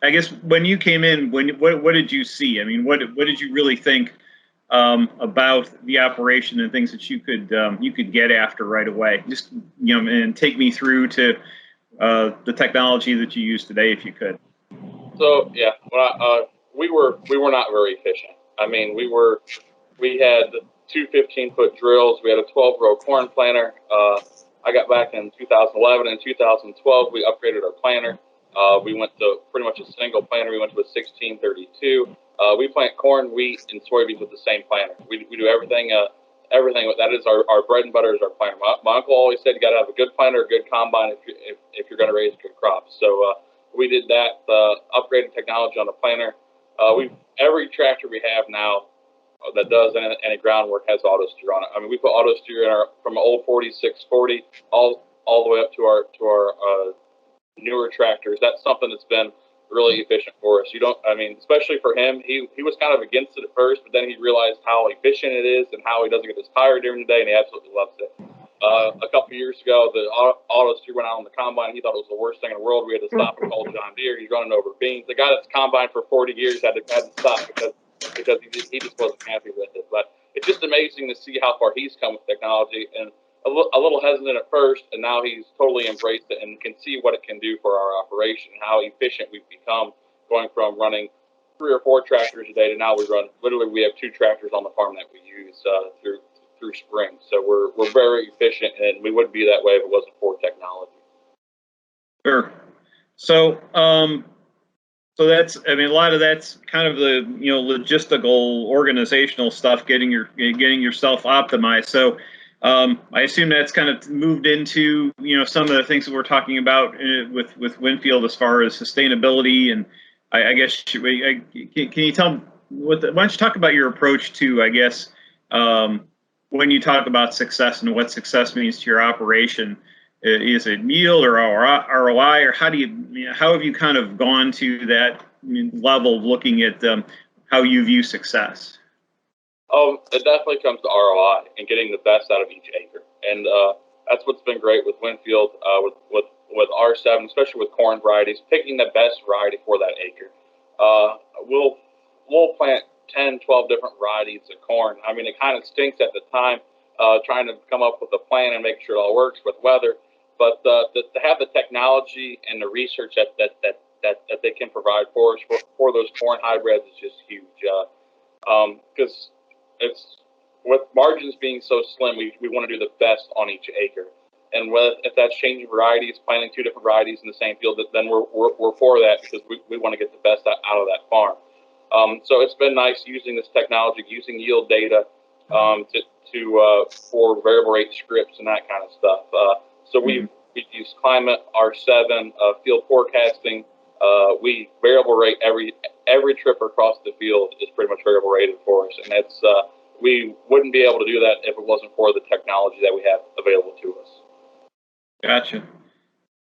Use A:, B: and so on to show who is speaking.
A: I guess when you came in, what did you see? I mean, what did you really think about the operation and things that you could get after right away? Just and take me through to the technology that you use today, if you could.
B: So yeah, we were not very efficient. I mean, we had two 15-foot drills. We had a 12-row corn planter. I got back in 2011 and 2012. We upgraded our planter. We went to pretty much a single planter. We went to a 1632. We plant corn, wheat, and soybeans with the same planter. We do everything. Everything that is our bread and butter is our planter. My uncle always said you got to have a good planter, a good combine if you're going to raise good crops. So we did that. Upgraded technology on the planter. Every tractor we have now that does any groundwork has auto steer on it. I mean, we put auto steer in from an old 4640 all the way up to our newer tractors. That's something that's been really efficient for us. Especially for him, he was kind of against it at first, but then he realized how efficient it is and how he doesn't get as tired during the day, and he absolutely loves it. A couple of years ago, the auto steer went out on the combine. He thought it was the worst thing in the world. We had to stop and call John Deere. He's running over beans. The guy that's combined for 40 years had to stop because he just wasn't happy with it. But it's just amazing to see how far he's come with technology, and a little hesitant at first, and now he's totally embraced it and can see what it can do for our operation and how efficient we've become, going from running 3 or 4 tractors a day to now we have 2 tractors on the farm that we use through spring. So we're very efficient, and we wouldn't be that way if it wasn't for technology.
A: Sure. So so that's, I mean, a lot of that's kind of the logistical, organizational stuff, getting yourself optimized. So I assume that's kind of moved into some of the things that we're talking about with WinField as far as sustainability, and I guess can you tell why don't you talk about your approach to, I guess, when you talk about success and what success means to your operation? Is it yield or ROI, or how have you kind of gone to that level of looking at how you view success?
B: It definitely comes to ROI and getting the best out of each acre, and that's what's been great with WinField, with R7, especially with corn varieties, picking the best variety for that acre. We'll plant 10, 12 different varieties of corn. I mean, it kind of stinks at the time trying to come up with a plan and make sure it all works with weather. But to have the technology and the research that they can provide for us for those corn hybrids is just huge. Because it's with margins being so slim, we want to do the best on each acre. And if that's changing varieties, planting 2 different varieties in the same field, then we're for that, because we want to get the best out of that farm. So it's been nice using this technology, using yield data for variable rate scripts and that kind of stuff. So we use climate, R7, field forecasting. We variable rate every trip across the field is pretty much variable rated for us, and that's we wouldn't be able to do that if it wasn't for the technology that we have available to us.
A: Gotcha.